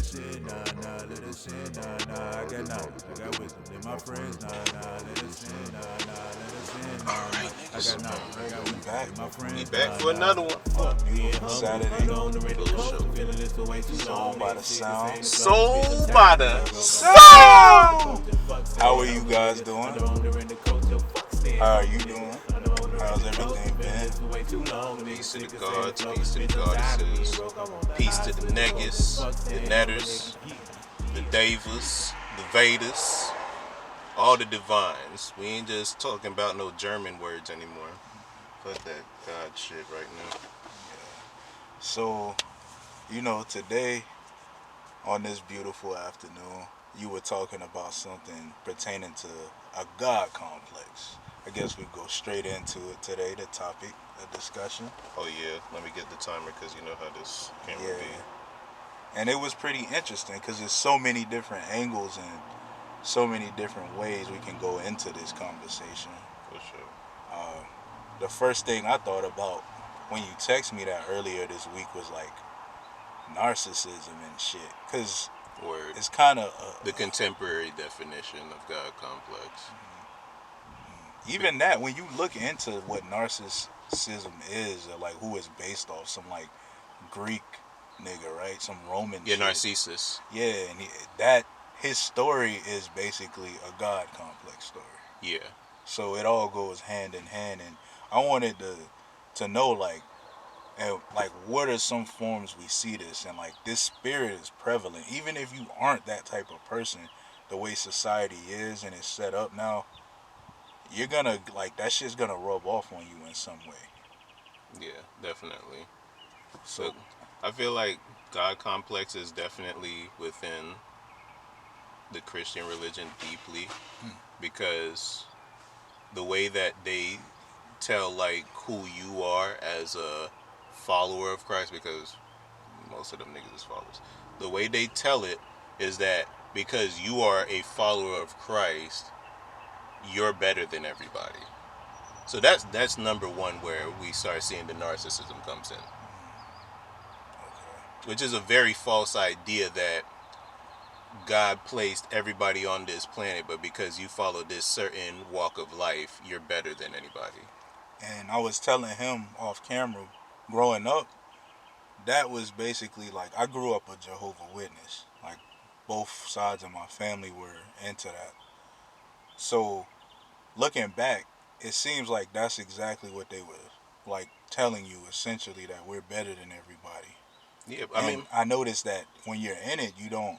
us in, nah, nah, let us in, nah, nah. I got knowledge, I got wisdom, then my friends, nah, nah, let us in, nah, nah, let us in, nah, nah. I got knowledge, I got wisdom, then my friends, We back nah, for nah. another one. Fuck, Beautiful Saturday. Full show. feeling this for way too Soul long. by the sound. Soul by the Soul! sound. How are you guys doing? How are you doing? How's everything been? Peace to the gods, peace to the goddesses, peace to the Negus, the Netters, the Devas, the Vedas, all the divines. We ain't just talking about no German words anymore. Fuck that God shit right now. So, today on this beautiful afternoon, you were talking about something pertaining to a God complex. I guess we go straight into it today, the topic, the discussion. Oh yeah, let me get the timer because you know how this camera Yeah. be. And it was pretty interesting because there's so many different angles and so many different ways we can go into this conversation. For sure. The first thing I thought about when you text me that earlier this week was like narcissism and shit. Because Word. it's kind of The contemporary definition of God complex. even that when you look into what narcissism is, or like who it's based off, some like Greek nigga, right? Some Roman Yeah, shit. Narcissus. Yeah, and that his story is basically a God complex story. Yeah. So it all goes hand in hand, and I wanted to know like what are some forms we see this, and like this spirit is prevalent even if you aren't that type of person. The way society is and it's set up now, you're gonna like that shit's gonna rub off on you in some way. Yeah, definitely. So But I feel like God complex is definitely within the Christian religion deeply because the way that they tell like who you are as a follower of Christ, because most of them niggas is followers. The way they tell it is that because you are a follower of Christ, you're better than everybody. So that's number one where we start seeing the narcissism comes in, okay. which is a very false idea that God placed everybody on this planet, but because you follow this certain walk of life, you're better than anybody. And I was telling him off camera, growing up, that was basically like I grew up a Jehovah Witness. Like both sides of my family were into that. So looking back, it seems like that's exactly what they were like telling you essentially, that we're better than everybody. Yeah, I And mean, I noticed that when you're in it, you don't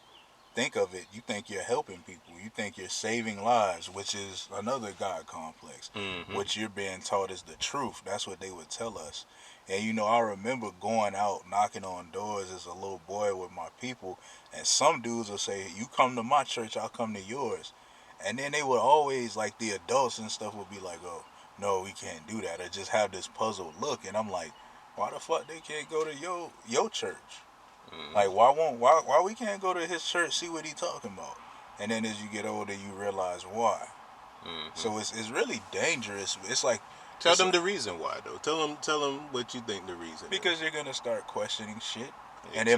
think of it. You think you're helping people. You think you're saving lives, which is another God complex. mm-hmm. What you're being taught is the truth. That's what they would tell us. And I remember going out knocking on doors as a little boy with my people, and some dudes will say, "You come to my church, I'll come to yours." And then they would always, like the adults and stuff, would be like, "Oh, no, we can't do that," or just have this puzzled look. And I'm like, why the fuck they can't go to your church? Like why we can't go to his church, see what he talking about? And then as you get older, you realize why. Mm-hmm. So it's really dangerous. It's like Tell them the reason why though. Tell them what you think the reason because is. you're gonna start questioning shit, and Exactly. it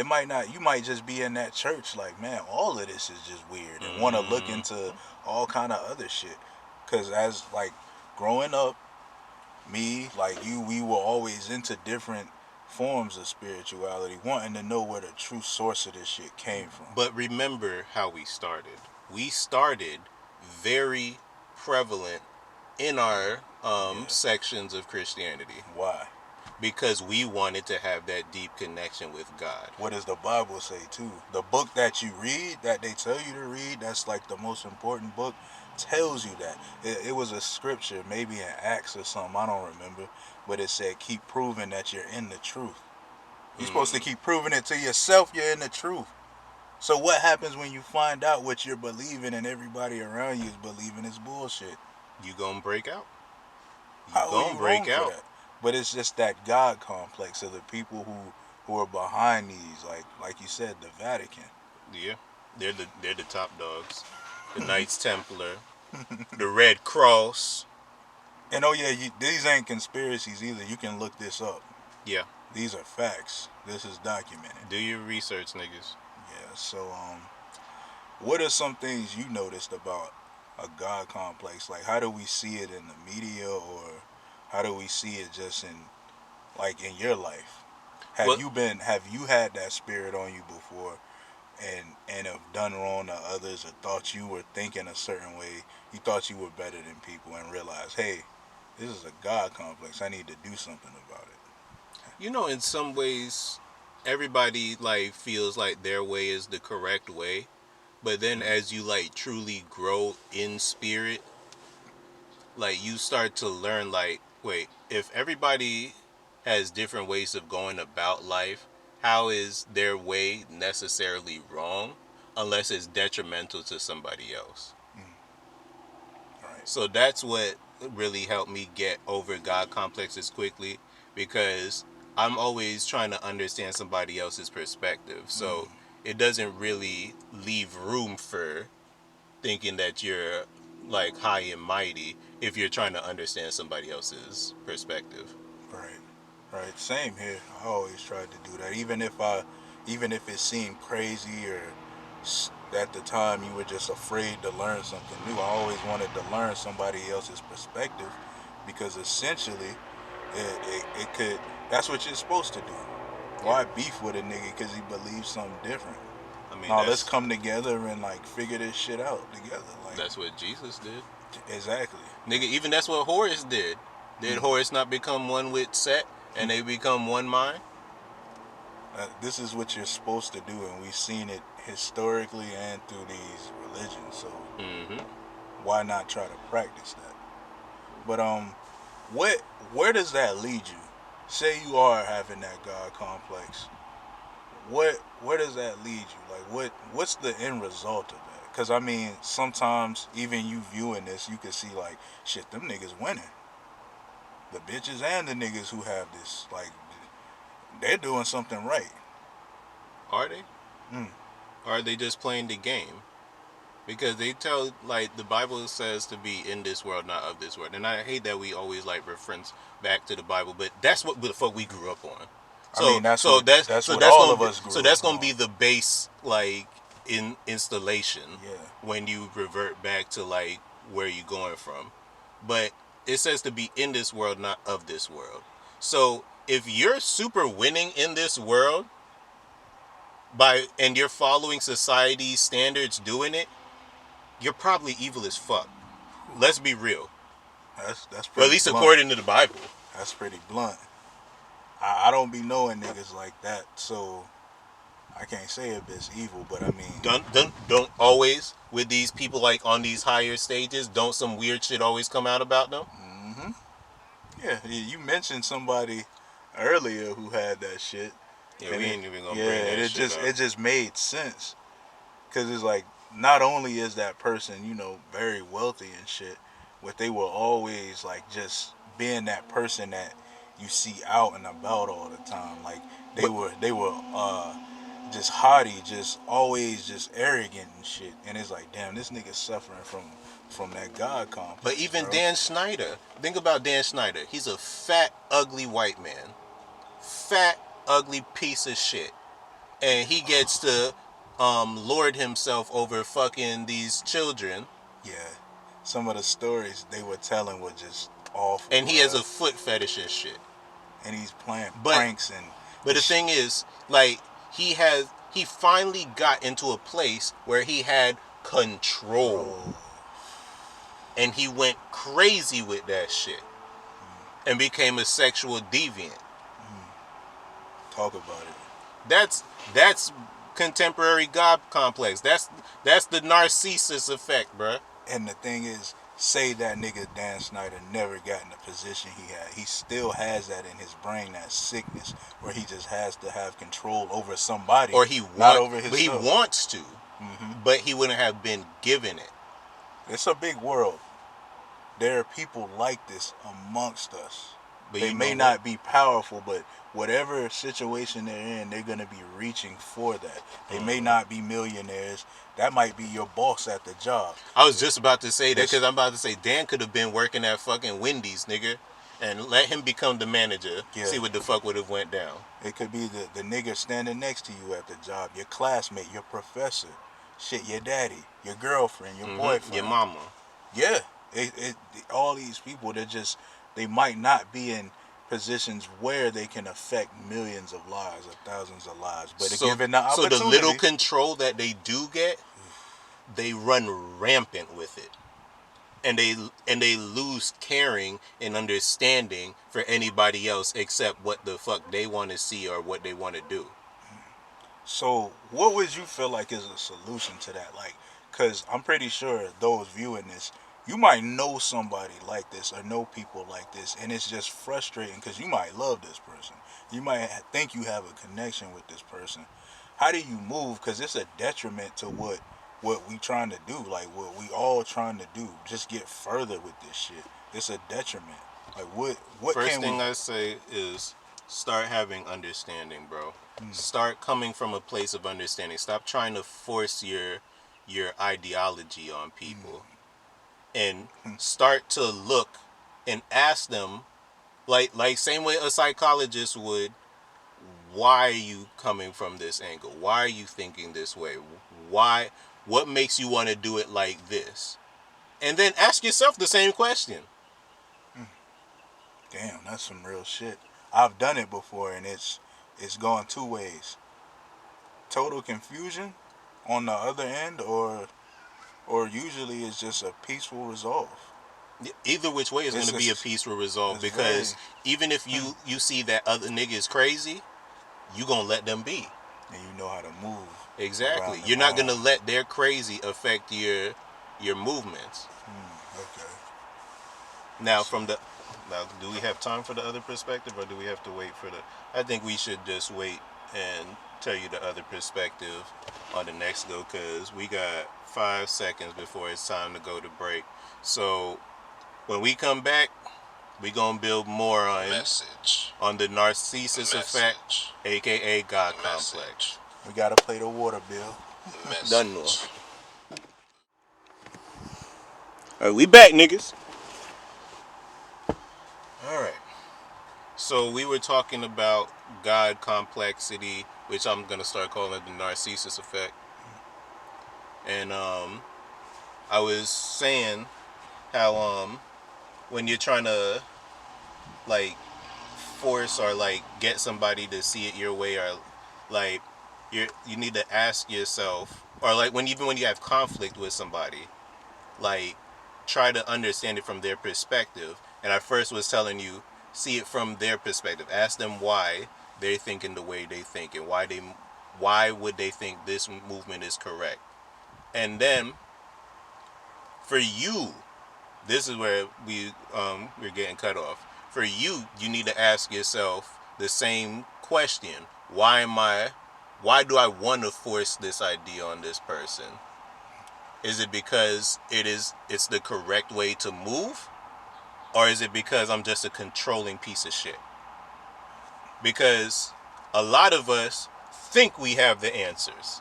might not. You might just be in that church like, man, all of this is just weird, and want to look into all kind of other shit. Cause as like growing up, me like you, we were always into different forms of spirituality, wanting to know where the true source of this shit came from. But remember how we started. We started very prevalent in our Yeah. sections of Christianity Why? because we wanted to have that deep connection with God. What does the Bible say too? The book that you read, that they tell you to read, that's like the most important book, tells you that. It was a scripture, maybe in Acts or something, I don't remember, but it said keep proving that you're in the truth. You're supposed to keep proving it to yourself you're in the truth. So what happens when you find out what you're believing and everybody around you is believing is bullshit? You gonna break out. You How are gonna you break wrong for out. that? But it's just that God complex of the people who are behind these, like you said, the Vatican. Yeah, they're the top dogs. The Knights Templar, the Red Cross. And oh yeah, these ain't conspiracies either. You can look this up. Yeah, These are facts. This is documented. Do your research, niggas. Yeah. So, what are some things you noticed about a God complex? Like, how do we see it in the media, or how do we see it just in like in your life? Well, Have you had that spirit on you before, and have done wrong to others, or thought you were thinking a certain way, you thought you were better than people, and realized, hey, this is a God complex. I need to do something about it. you know, in some ways, everybody like feels like their way is the correct way, but then as you like truly grow in spirit, like you start to learn like, wait, if everybody has different ways of going about life, how is their way necessarily wrong unless it's detrimental to somebody else? Right. So that's what really helped me get over God complexes quickly, because I'm always trying to understand somebody else's perspective. So it doesn't really leave room for thinking that you're like high and mighty if you're trying to understand somebody else's perspective. Right. Right. Same here. I always tried to do that, even if it seemed crazy, or at the time you were just afraid to learn something new. I always wanted to learn somebody else's perspective, because essentially, it could. That's what you're supposed to do. Yeah. Why beef with a nigga because he believes something different? I mean, No, let's come together and like figure this shit out together. Like, that's what Jesus did. exactly. Nigga, even that's what Horus did. Did Horus not become one with Set and they become one mind? This is what you're supposed to do, and we've seen it historically and through these religions. So Mm-hmm. why not try to practice that? But what where does that lead you? Say you are having that God complex. Where does that lead you? Like, what's the end result of that? Because I mean, sometimes even you viewing this, you can see like, shit, them niggas winning. The bitches and the niggas who have this, like, they're doing something right. Are they? Mm. Or are they just playing the game? Because they tell, like, the Bible says to be in this world, not of this world. And I hate that we always, like, reference back to the Bible, but that's what the fuck we grew up on. I mean, that's what That's all gonna of be, us so grew that's up gonna on. be the base, like, in installation Yeah. when you revert back to, like, where you're going from. But it says to be in this world, not of this world. So if you're super winning in this world and you're following society's standards doing it, you're probably evil as fuck. Let's be real. That's Well, at pretty least blunt. according to the Bible. That's pretty blunt. I don't be knowing niggas like that, so I can't say if it's evil. But I mean, Don't always with these people like on these higher stages. Don't some weird shit always come out about them? hmm yeah, you mentioned somebody earlier who had that shit, Yeah, and we ain't even gonna bring yeah, and that shit up. it just made sense, because it's like, not only is that person, very wealthy and shit, but they were always like just being that person that you see out and about all the time. Like, But they were just haughty, just always just arrogant and shit. And it's like, damn, this nigga's suffering from that God but complex, even bro. Dan Schneider. Think about Dan Schneider. He's a fat, ugly white man. Fat, ugly piece of shit. And he gets to lord himself over fucking these children. Yeah, some of the stories they were telling were just awful, And he has bro. a foot fetish and shit. And he's playing But pranks and But the thing is, like, he finally got into a place where he had control. bro. And he went crazy with that shit. And became a sexual deviant. Talk about it. That's contemporary God complex. That's the Narcissus Effect, bruh. And the thing is, say that nigga Dan Snyder never got in the position he had. He still has that in his brain, that sickness, where he just has to have control over somebody, Or not over but he himself. wants to. hmm But he wouldn't have been given it. It's a big world. There are people like this amongst us. But They you know may what? not be powerful, but whatever situation they're in, they're going to be reaching for that. They may not be millionaires. That might be your boss at the job. I was just about to say that This because I'm about to say Dan could have been working at fucking Wendy's, nigga. and let him become the manager. Yeah. See what the fuck would have went down. It could be the nigga standing next to you at the job, your classmate, your professor, shit, your daddy, your girlfriend, your boyfriend, your mama. Yeah, all these people, they might not be in positions where they can affect millions of lives or thousands of lives, but given the opportunity, so the little control that they do get, they run rampant with it, and they lose caring and understanding for anybody else except what the fuck they want to see or what they want to do. So, what would you feel like is a solution to that? Like, because I'm pretty sure those viewing this, you might know somebody like this or know people like this, and it's just frustrating because you might love this person. You might think you have a connection with this person. How do you move? Because it's a detriment to what we trying to do, like what we all trying to do. Just get further with this shit. It's a detriment. Like, what First can thing we? I say is start having understanding, bro. Start coming from a place of understanding. Stop trying to force your ideology on people, and start to look and ask them, like same way a psychologist would, why are you coming from this angle? Why are you thinking this way? Why? What makes you want to do it like this? And then ask yourself the same question. Damn, that's some real shit. I've done it before, and it's gone two ways. Total confusion on the other end, or usually it's just a peaceful resolve. Either which way is going to be a peaceful resolve, because even if you see that other nigga is crazy, you gonna let them be. And you know how to move. Exactly. You're not gonna let their crazy affect your movements. Okay. Now do we have time for the other perspective, or do we have to wait for the? I think we should just wait and tell you the other perspective on the next go, because we got 5 seconds before it's time to go to break. So when we come back, we gonna build more on the Narcissus Effect, aka God Complex. We gotta play the water bill. Done no. Alright, we back, niggas. Alright. So we were talking about God complexity, which I'm gonna start calling the Narcissus Effect. And I was saying how when you're trying to like force or like get somebody to see it your way, or like you need to ask yourself, or like even when you have conflict with somebody, like try to understand it from their perspective. And I first was telling you, see it from their perspective. Ask them why they're thinking the way they think, and why would they think this movement is correct. And then for you, this is where we're getting cut off. For you, you need to ask yourself the same question. Why do I want to force this idea on this person? Is it because it's the correct way to move? Or is it because I'm just a controlling piece of shit? Because a lot of us think we have the answers.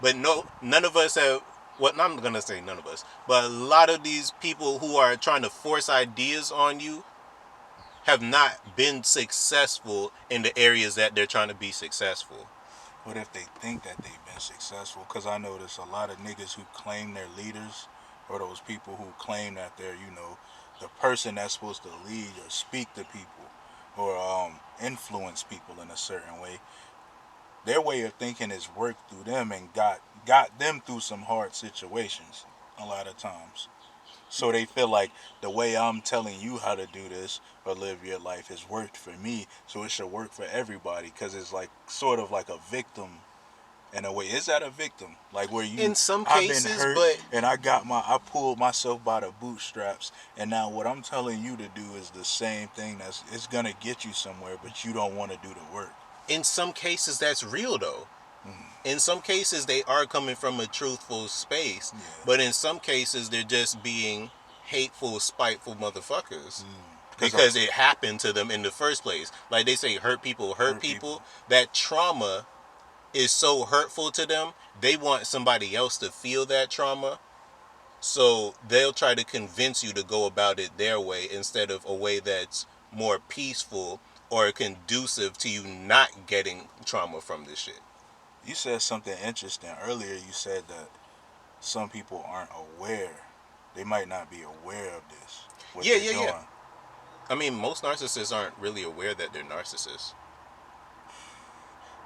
But no, none of us have. Well, I'm gonna say none of us, but a lot of these people who are trying to force ideas on you have not been successful in the areas that they're trying to be successful. What if they think that they've been successful? Because I notice a lot of niggas who claim they're leaders, or those people who claim that they're, the person that's supposed to lead or speak to people, or influence people in a certain way. Their way of thinking is worked through them and got them through some hard situations a lot of times. So they feel like the way I'm telling you how to do this or live your life has worked for me, so it should work for everybody, because it's like sort of like a victim in a way. Is that a victim? Like where in some I've been cases, hurt, but and I pulled myself by the bootstraps, and now what I'm telling you to do is the same thing it's gonna get you somewhere, but you don't want to do the work. in some cases that's real though. In some cases they are coming from a truthful space, but in some cases they're just being hateful, spiteful motherfuckers. Because it happened to them in the first place. Like they say, hurt people hurt people. That trauma is so hurtful to them, they want somebody else to feel that trauma So they'll try to convince you to go about it their way instead of a way that's more peaceful or conducive to you not getting trauma from this shit. You said something interesting earlier. You said that some people aren't aware. They might not be aware of this, what Yeah, they're yeah, yeah. doing. I mean, most narcissists aren't really aware that they're narcissists.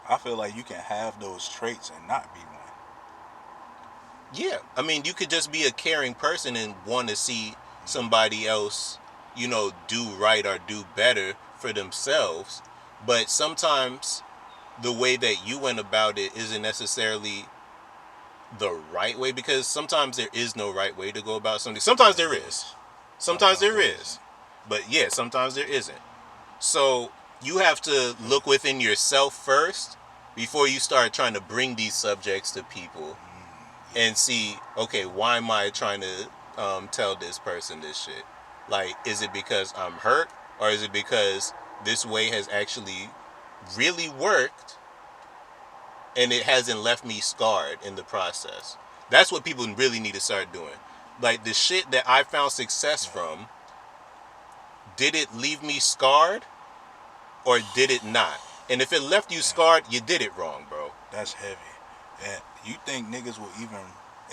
I feel like you can have those traits and not be one. Yeah, I mean, you could just be a caring person and want to see somebody else, do right or do better for themselves. But sometimes the way that you went about it isn't necessarily the right way, because sometimes there is no right way to go about something. Sometimes there is. Sometimes there is. But yeah, sometimes there isn't. So you have to look within yourself first before you start trying to bring these subjects to people and see, okay, why am I trying to tell this person this shit? Like, is it because I'm hurt, or is it because this way has actually really worked and it hasn't left me scarred in the process? That's what people really need to start doing. Like, the shit that I found success from, did it leave me scarred or did it not? And if it left you scarred, you did it wrong, bro. That's heavy. And you think niggas will even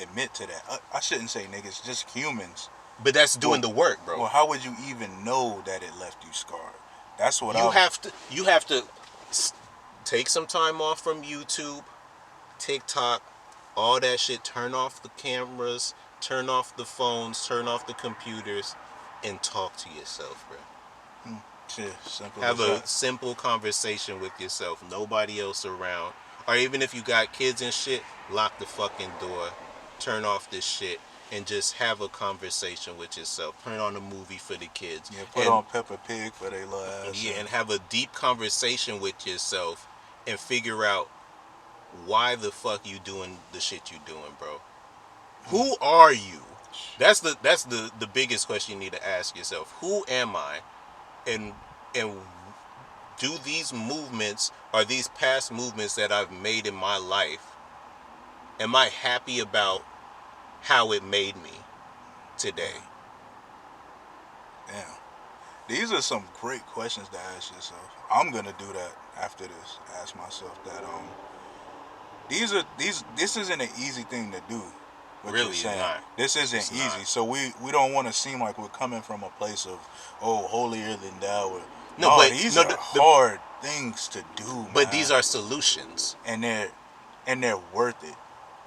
admit to that? I shouldn't say niggas, just humans. But that's doing the work, bro. Well, how would you even know that it left you scarred? That's what You have to take some time off from YouTube, TikTok, all that shit. Turn off the cameras, turn off the phones, turn off the computers, and talk to yourself, bro. Shit, simple Have as a that. simple conversation with yourself. Nobody else around. Or even if you got kids and shit, lock the fucking door, turn off this shit, and just have a conversation with yourself. Turn on a movie for the kids. Yeah, put on Peppa Pig for they little ass. Yeah, and have a deep conversation with yourself and figure out why the fuck you doing the shit you doing, bro. Who are you? That's the biggest question you need to ask yourself. Who am I? And do these movements, or these past movements that I've made in my life, am I happy about how it made me today? Damn. These are some great questions to ask yourself. I'm gonna do that after this. Ask myself that. This isn't an easy thing to do. What Really, you're saying. not. This isn't It's easy. not. So we don't want to seem like we're coming from a place of holier than thou. No, No, but these no, are hard things to do, but man. these are solutions. and they're worth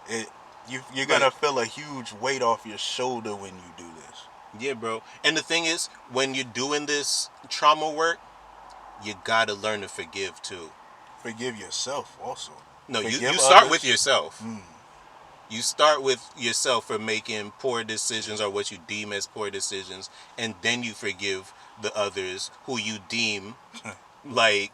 it. You're gonna feel a huge weight off your shoulder when you do this. Yeah, bro. And the thing is, when you're doing this trauma work, you gotta learn to forgive too. Forgive yourself also. No, you Forgive start others. with yourself. You start with yourself for making poor decisions, or what you deem as poor decisions, and then you forgive the others who you deem like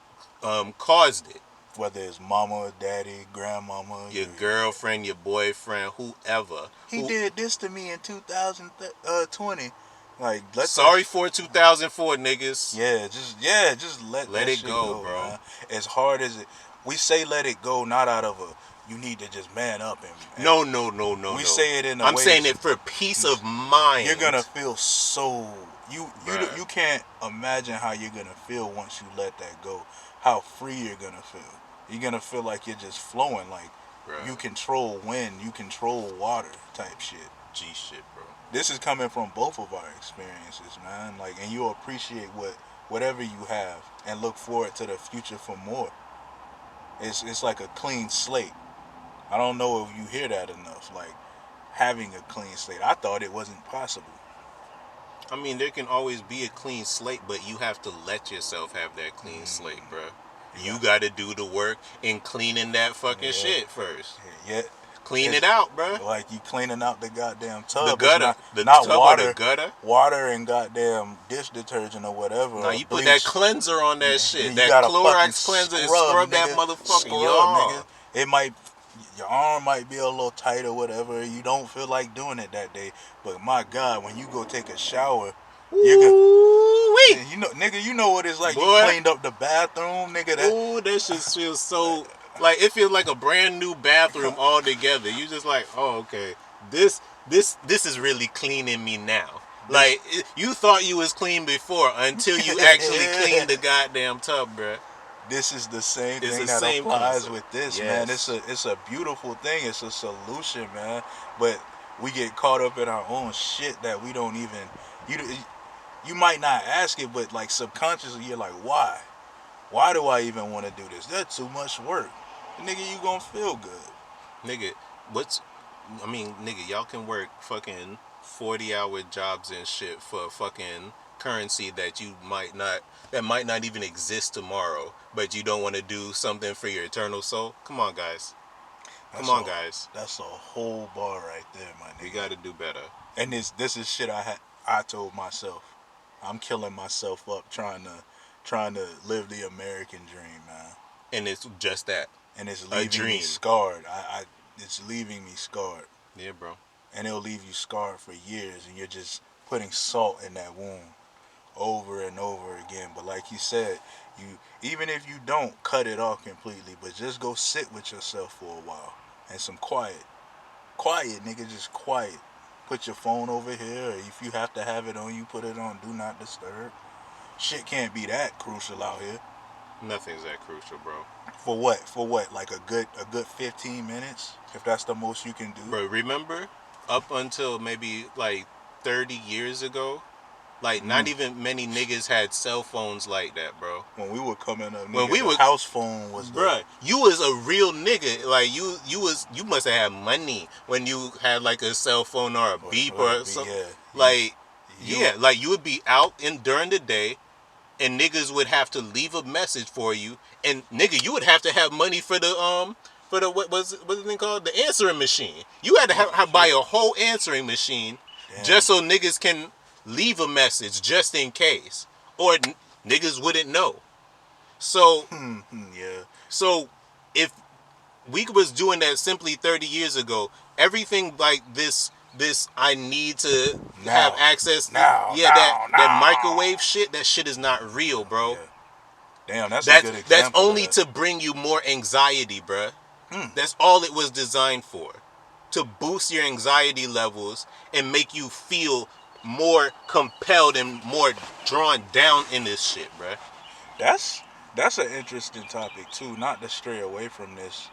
caused it. Whether it's mama, daddy, grandmama, Your girlfriend, your boyfriend, whoever. He did this to me in 2020. Like, Sorry for 2004, niggas. just let that it shit go, bro. man. As hard as we say, let it go, not out of you need to just man up and No. We say it in a I'm way saying it for peace of mind. You're gonna feel so you can't imagine how you're gonna feel once you let that go. How free you're gonna feel. You're gonna feel like you're just flowing, like you control wind, you control water type shit. G shit, bro. This is coming from both of our experiences, man. Like, and you appreciate whatever you have and look forward to the future for more. It's like a clean slate. I don't know if you hear that enough. Like, having a clean slate. I thought it wasn't possible. I mean, there can always be a clean slate, but you have to let yourself have that clean slate, bro. You got to do the work in cleaning that fucking shit first. Yeah. Clean it out, bro. Like, you cleaning out the goddamn tub. The gutter. Not tub water. Or the gutter. Water and goddamn dish detergent or whatever. Now you put that cleanser on that shit. You that got Clorox cleanser and scrub that motherfucker. Nigga. It might, your arm might be a little tight or whatever. You don't feel like doing it that day. But my God, when you go take a shower, you know, nigga, you know what it's like. Boy. You cleaned up the bathroom, nigga. That shit feels so like it feels like a brand new bathroom altogether. You just like, oh, okay, this this is really cleaning me now. Like, you thought you was clean before until you actually cleaned the goddamn tub, bruh. This is the same It's thing the that same applies concept. with this, man. Yes. It's a beautiful thing. It's a solution, man. But we get caught up in our own shit that we don't even. You might not ask it, but like subconsciously, you're like, why? Why do I even want to do this? That's too much work. Nigga, you gonna feel good. Nigga, nigga, y'all can work fucking 40-hour jobs and shit for fucking currency that might not even exist tomorrow, but you don't want to do something for your eternal soul. Come on, guys. Come on, guys. That's a whole bar right there, my nigga. We gotta do better. And this is shit I told myself. I'm killing myself up trying to live the American dream, man. And it's just that. And it's leaving me scarred. It's leaving me scarred. Yeah, bro. And it'll leave you scarred for years, and you're just putting salt in that wound over and over again. But like you said, you even if you don't cut it off completely, but just go sit with yourself for a while and some quiet, nigga, just quiet. Put your phone over here, or if you have to have it on you, put it on do not disturb. Shit can't be that crucial out here. Nothing's that crucial, bro. For what? For what? Like a good 15 minutes, if that's the most you can do. Bro, remember up until maybe like 30 years ago, like not even many niggas had cell phones like that, bro. When we were coming up, nigga, the house phone was bruh, you was a real nigga. Like you must have had money when you had like a cell phone or a beep or something. Yeah. Like like you would be out during the day, and niggas would have to leave a message for you, and nigga, you would have to have money for the what's the thing called, the answering machine. You had to have buy a whole answering machine. Damn. Just so niggas can leave a message just in case, or niggas wouldn't know. So yeah. So if we was doing that simply 30 years ago, everything like this I need to have access to, that microwave shit, that shit is not real, bro. Yeah. Damn, that's a good example. That's only to bring you more anxiety, bruh. That's all it was designed for. To boost your anxiety levels and make you feel more compelled and more drawn down in this shit, bruh. That's an interesting topic too. Not to stray away from this,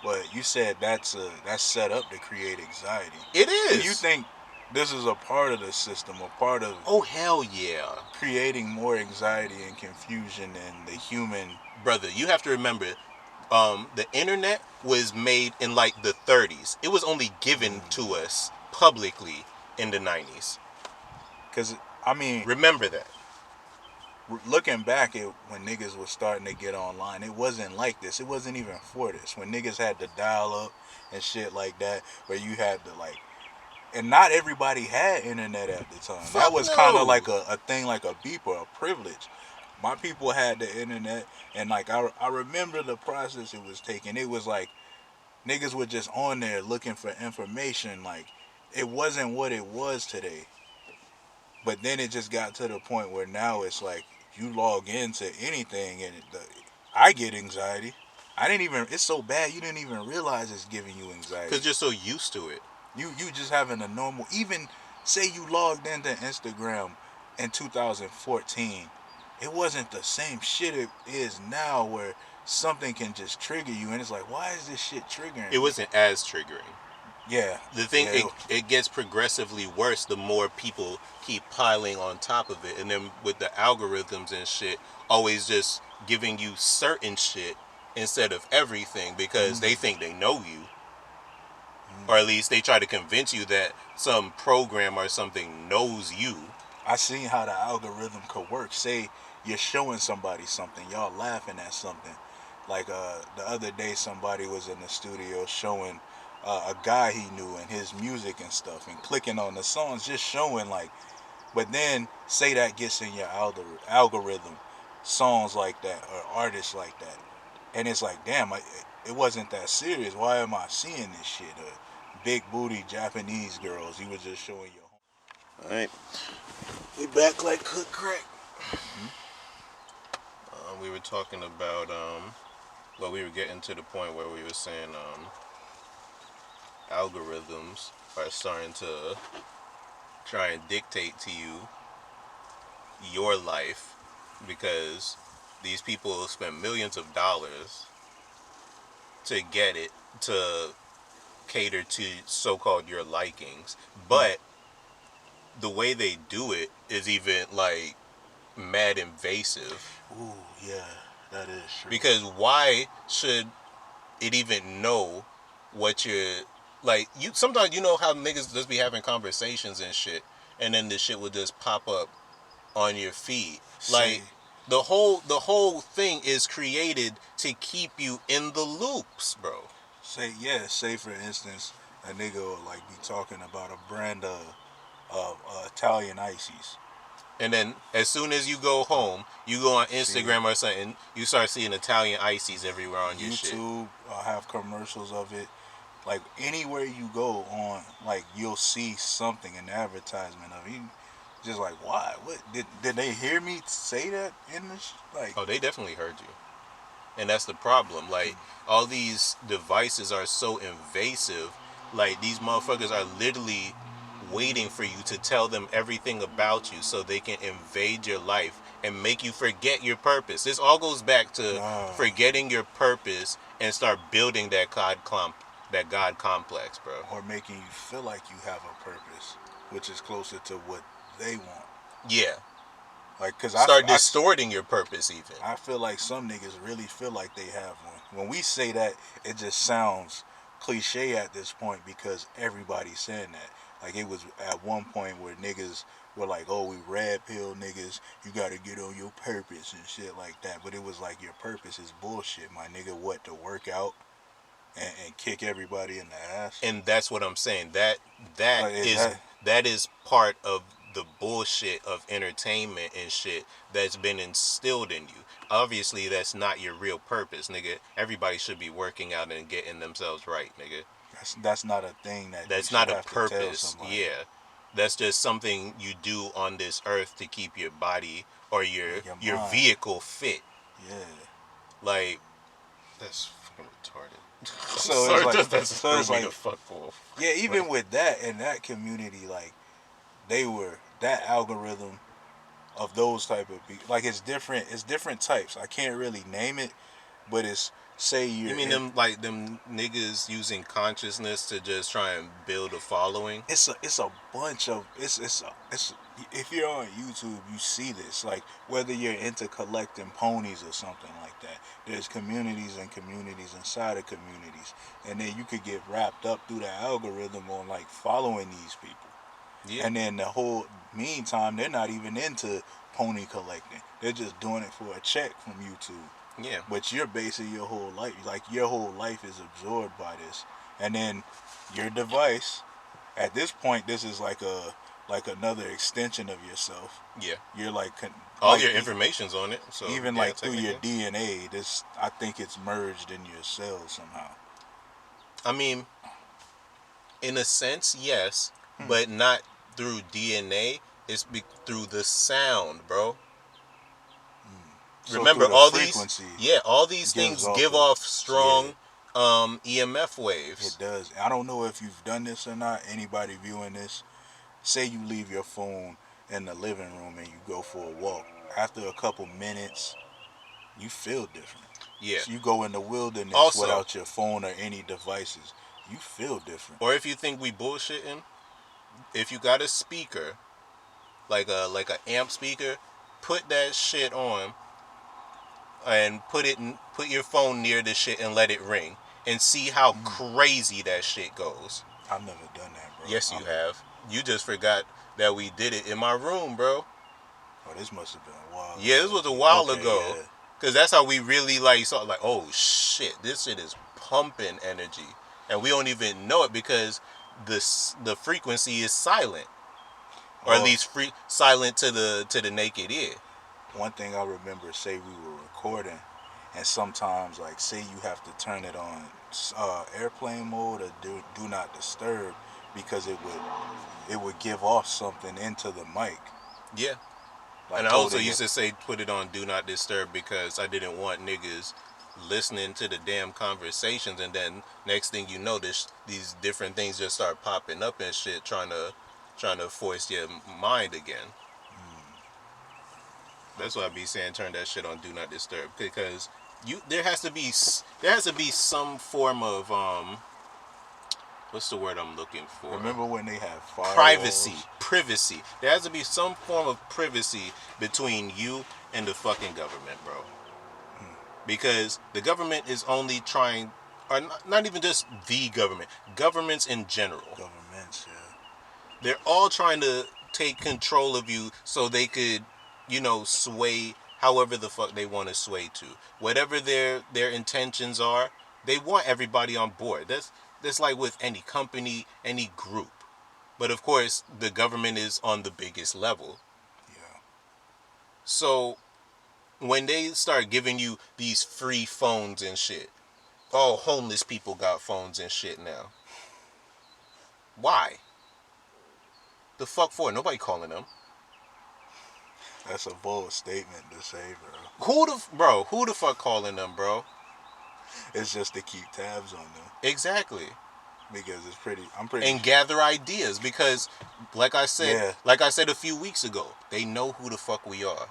but you said that's set up to create anxiety. It is. Do you think this is a part of the system, a part of? Oh hell yeah! Creating more anxiety and confusion in the human. Brother, you have to remember, the internet was made in like the 30s. It was only given to us publicly in the 90s. Cause I mean, remember that. Looking back at when niggas was starting to get online, it wasn't like this. It wasn't even for this. When niggas had to dial up and shit like that, where you had to like, and not everybody had internet at the time. That was kind of like a thing, like a beep or a privilege. My people had the internet, and like I remember the process it was taking. It was like niggas were just on there looking for information. Like it wasn't what it was today. But then it just got to the point where now it's like you log into anything and I get anxiety. It's so bad you didn't even realize it's giving you anxiety. Because you're so used to it. You just having a normal, even say you logged into Instagram in 2014, it wasn't the same shit it is now where something can just trigger you and it's like, why is this shit triggering? It wasn't as triggering. Yeah. The thing, it gets progressively worse the more people keep piling on top of it. And then with the algorithms and shit, always just giving you certain shit instead of everything because they think they know you. Or at least they try to convince you that some program or something knows you. I seen how the algorithm could work. Say you're showing somebody something, y'all laughing at something. Like the other day somebody was in the studio showing a guy he knew and his music and stuff and clicking on the songs, just showing like, but then say that gets in your algorithm, songs like that or artists like that. And it's like, damn, it wasn't that serious. Why am I seeing this shit? Big booty Japanese girls. He was just showing you. Alright. We back like cook crack. We were talking about, we were getting to the point where we were saying, algorithms are starting to try and dictate to you your life, because these people spend millions of dollars to get it to cater to so-called your likings, but the way they do it is even like mad invasive. Ooh, yeah, that is true. Because why should it even know what you're like? You sometimes, you know how niggas just be having conversations and shit, and then the shit will just pop up on your feed. Like the whole thing is created to keep you in the loops, bro. Say for instance, a nigga will like be talking about a brand of Italian ices. And then as soon as you go home, you go on See, Instagram or something, you start seeing Italian ices everywhere on your shit. YouTube have commercials of it. Like anywhere you go on, like you'll see something, an advertisement of it. You just like, why? What did they hear me say that in this? Like, Oh, they definitely heard you. And that's the problem. Like, all these devices are so invasive. Like, these motherfuckers are literally waiting for you to tell them everything about you so they can invade your life and make you forget your purpose. This all goes back to forgetting your purpose and start building that God complex, bro. or making you feel like you have a purpose, which is closer to what they want. Yeah. Like, cause Start distorting your purpose even. I feel like some niggas really feel like they have one. When we say that, it just sounds cliche at this point because everybody's saying that. Like it was at one point where niggas were like, "Oh, we red pill niggas. You got to get on your purpose and shit like that." But it was like your purpose is bullshit, my nigga. What, to work out and kick everybody in the ass? And that's what I'm saying. That that Like, is that is part of the bullshit of entertainment and shit that's been instilled in you. Obviously, that's not your real purpose, nigga. Everybody should be working out and getting themselves right, nigga. that's not a thing that That's you should not a have to tell purpose. somebody. Yeah. That's just something you do on this earth to keep your body or your mind. vehicle fit. Yeah. Like, that's fucking retarded. So it's like, that's so it's threw me like, the fuck off. yeah. Even Like, with that in that community, like they were that algorithm of those type of people. Like it's different. It's different types. I can't really name it, but it's say you you're mean in. them niggas using consciousness to just try and build a following? It's a bunch of it's if you're on YouTube you see this, like whether you're into collecting ponies or something like that, there's communities and communities inside of communities, and then you could get wrapped up through the algorithm on like following these people. Yeah. And then the whole meantime, they're not even into pony collecting. They're just doing it for a check from YouTube. Yeah. But you're basing your whole life, like your whole life is absorbed by this. And then your device, at this point, this is like another extension of yourself. Yeah. You're like All like your information's on it. So even yeah, like through your technically. DNA. This, I think it's merged in your cells somehow. I mean, in a sense, yes, but not through DNA. It's through the sound, bro. So Remember, through the frequency, all these gives things off give the, off yeah. strong EMF It waves. does. I don't know if you've done this or not. Anybody viewing this, say you leave your phone in the living room and you go for a walk. After a couple minutes, you feel different. Yeah. So you go in the wilderness Also, without your phone or any devices. You feel different. or if you think we bullshitting, if you got a speaker, like a amp speaker, put that shit on and put your phone near the shit and let it ring and see how crazy that shit goes. I've never done that, bro. Yes, you have. You just forgot that we did it in my room, bro. Oh, this must have been a while Yeah, ago. this was a while Okay, ago. yeah. Cause that's how we really like saw, like, oh shit, this shit is pumping energy, and we don't even know it because the frequency is silent, or at Oh, least silent to the naked ear. one thing I remember, say we were recording, and sometimes like say you have to turn it on airplane mode or do not disturb because it would give off something into the mic. Yeah. Like And I also holding used it. to say put it on do not disturb because I didn't want niggas listening to the damn conversations, and then next thing you know, these different things just start popping up and shit, trying to force your mind again. That's why I be saying turn that shit on do not disturb, because there has to be some form of what's the word I'm looking for? Remember when they have firewalls? Privacy. There has to be some form of privacy between you and the fucking government, bro. Because the government is only trying, or not even just the government, governments in general. Governments, yeah. They're all trying to take control of you so they could, sway however the fuck they want to sway to. Whatever their intentions are, they want everybody on board. That's like with any company, any group. But of course, the government is on the biggest level. Yeah. So when they start giving you these free phones and shit, all homeless people got phones and shit now. Why? The fuck for? Nobody calling them. That's a bold statement to say, bro. Who the fuck calling them, bro? It's just to keep tabs on them. Exactly. Because and gather ideas, because like I said a few weeks ago, they know who the fuck we are.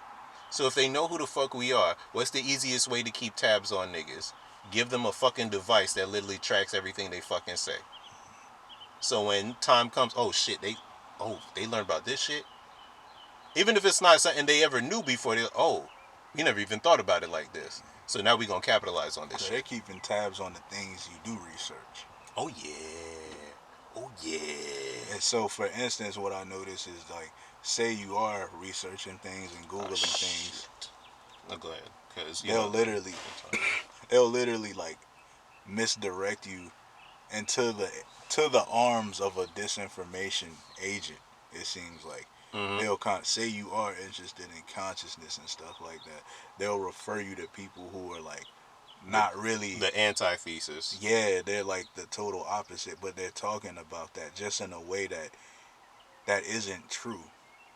So if they know who the fuck we are, what's the easiest way to keep tabs on niggas? Give them a fucking device that literally tracks everything they fucking say. So when time comes, oh shit, they learned about this shit. Even if it's not something they ever knew before, we never even thought about it like this. So now we gonna capitalize on this shit. They're keeping tabs on the things you do research. Oh yeah. And so, for instance, what I notice is, like, say you are researching things and Googling things. No, go ahead. Cause they'll literally like misdirect you into the arms of a disinformation agent. It seems like they'll say you are interested in consciousness and stuff like that. They'll refer you to people who are like not really the antithesis. Yeah, they're like the total opposite, but they're talking about that just in a way that isn't true,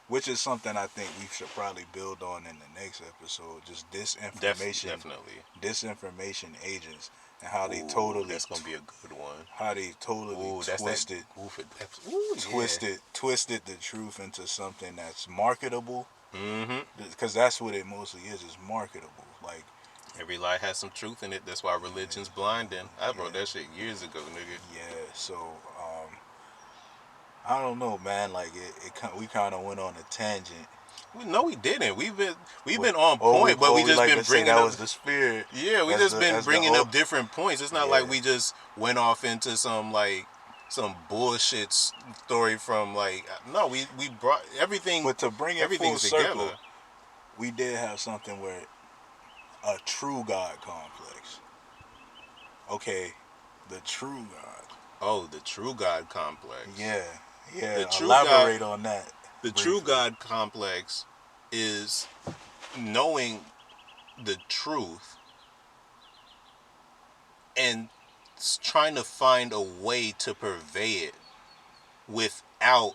which is something I think we should probably build on in the next episode. Just disinformation, definitely disinformation agents, and how they totally that's gonna be a good one. How they totally twisted the truth into something that's marketable. Because that's what it mostly is marketable. Like, every lie has some truth in it. That's why religion's blinding. I wrote that shit years ago, nigga. Yeah, so I don't know, man. Like we kind of went on a tangent. No, we didn't. We've been on point, but we just like been bringing that up. Was the spirit. Yeah, we just been bringing up different points. It's not like we just went off into some bullshit story from no. We brought everything. But to bring it full circle, we did have something where a true God complex. Okay, the true God. Oh, the true God complex. Yeah. Elaborate on that. The true God complex is knowing the truth and trying to find a way to purvey it without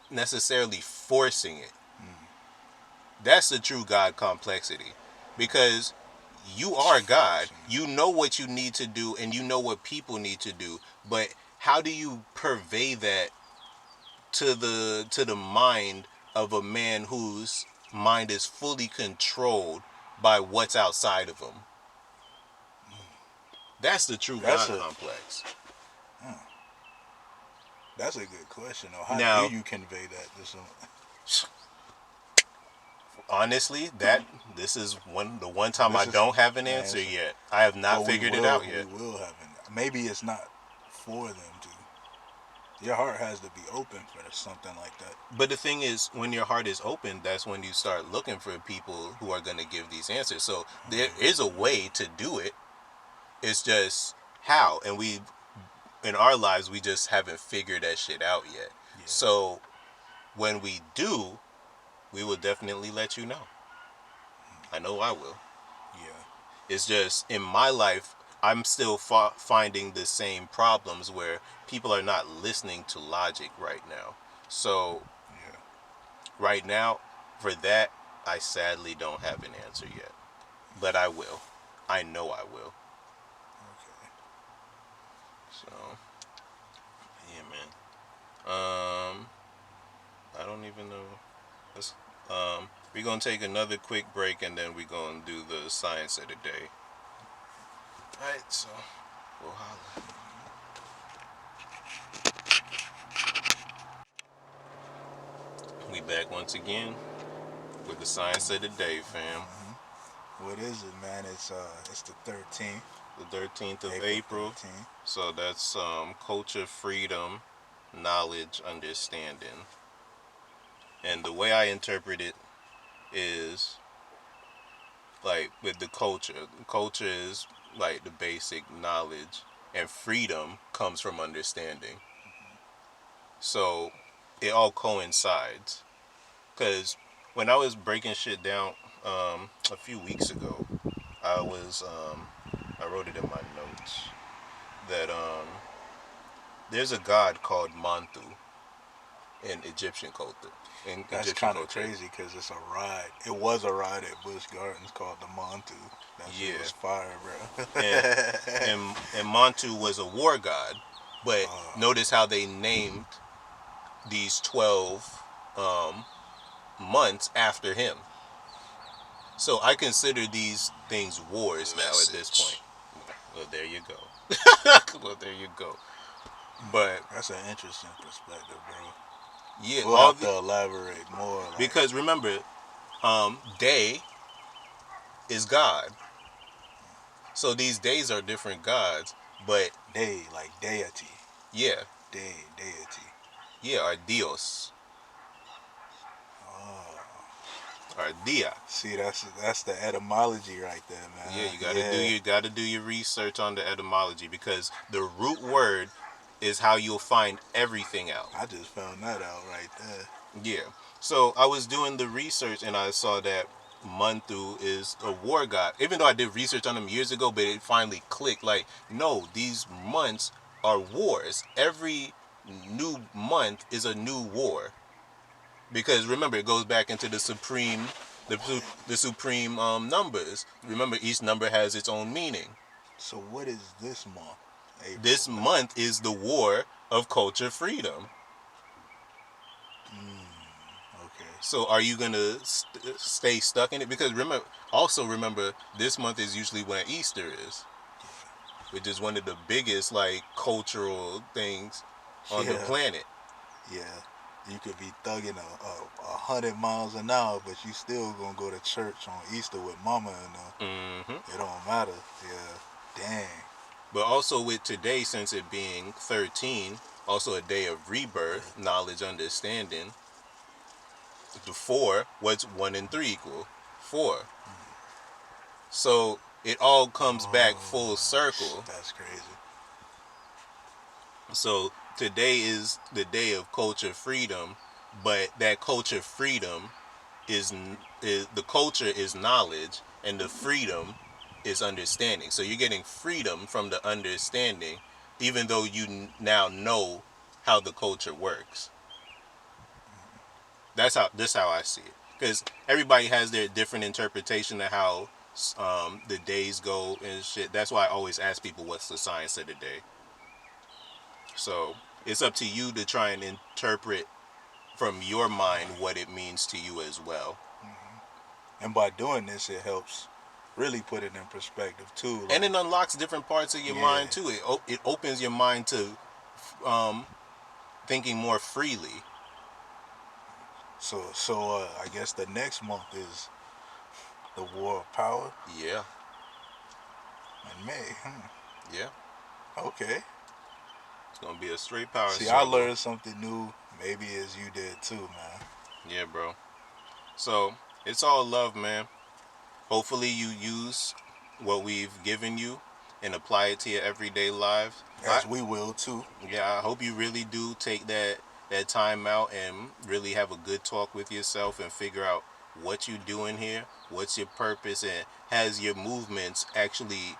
necessarily forcing it. That's the true God complexity, because you are God. You know what you need to do and you know what people need to do, but how do you purvey that to the mind of a man whose mind is fully controlled by what's outside of him? That's the true God complex. That's a good question, though. How do you convey that to someone? Honestly, this is the one time I don't have an answer yet. I have not figured it out yet. We will have an. Maybe it's not for them to. Your heart has to be open for something like that. But the thing is, when your heart is open, that's when you start looking for people who are going to give these answers. So there is a way to do it. It's just how. And in our lives, we just haven't figured that shit out yet. Yeah. So when we do, we will definitely let you know. I know I will. Yeah. It's just, in my life, I'm still finding the same problems where people are not listening to logic right now. So, right now, for that, I sadly don't have an answer yet. But I will. I know I will. Okay. So, yeah, man. I don't even know. Let's, we're gonna take another quick break and then we're gonna do the science of the day. All right, so we'll holler. We back once again with the science of the day, fam. What is it, man? It's the 13th. The 13th of April April. 13th. So that's culture, freedom, knowledge, understanding. And the way I interpret it is like with the culture is like the basic knowledge, and freedom comes from understanding. So it all coincides. Because when I was breaking shit down a few weeks ago, I was I wrote it in my notes that there's a god called Mantu in Egyptian culture. In That's Egyptian kind of culture, crazy because it's a ride. It was a ride at Busch Gardens called the Montu. That shit yeah, was fire, bro. and and Mantu was a war god, but notice how they named these 12 months after him. So I consider these things wars now at this point. Well, there you go. Well, there you go. But That's an interesting perspective, bro. yeah, We'll have to elaborate more. Like, because remember, day is God. So these days are different gods, but day, like deity. yeah, Deity. yeah, are Dios, or dia. See, that's the etymology right there, Yeah, man. you gotta do your research on the etymology because the root word is how you'll find everything out. I just found that out right there. Yeah. So I was doing the research and I saw that Mantu is a war god. Even though I did research on him years ago, but it finally clicked. Like, no, these months are wars. Every new month is a new war. Because remember, it goes back into the supreme numbers. Remember, each number has its own meaning. So what is this month? April. This month is the war of culture freedom. Okay. So are you gonna stay stuck in it? Because remember, this month is usually when Easter is, which is one of the biggest like cultural things on the Yeah. planet. Yeah. You could be thugging 100 miles an hour, but you still gonna go to church on Easter with mama and them. Hmm. It don't matter. Yeah. Dang. But also with today, since it being 13, also a day of rebirth, knowledge, understanding. The four, what's 1 and 3 equal? 4. So it all comes back full circle. That's crazy. So today is the day of culture freedom, but that culture freedom is the culture is knowledge and the freedom is understanding. So you're getting freedom from the understanding, even though you now know how the culture works. That's how I see it. Because everybody has their different interpretation of how the days go and shit. That's why I always ask people what's the science of the day. So it's up to you to try and interpret from your mind what it means to you as well. And by doing this, it helps really put it in perspective too. Like, And it unlocks different parts of your mind too. It opens your mind to um, thinking more freely. So I guess the next month is the War of Power Yeah, in May. yeah. Okay. It's gonna be a straight power See, I struggle. learned something new. Maybe as you did too, man. Yeah, bro. So it's all love, man. Hopefully you use what we've given you and apply it to your everyday life. As we will too. I hope you really do take that time out and really have a good talk with yourself and figure out what you're doing here, what's your purpose, and has your movements actually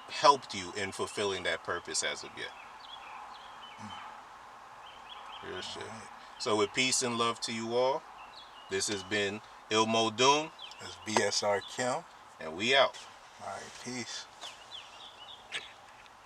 helped you in fulfilling that purpose as of yet. Real shit. So with peace and love to you all, this has been IL Moldune, That's BSR KEM. and we out. All right, peace.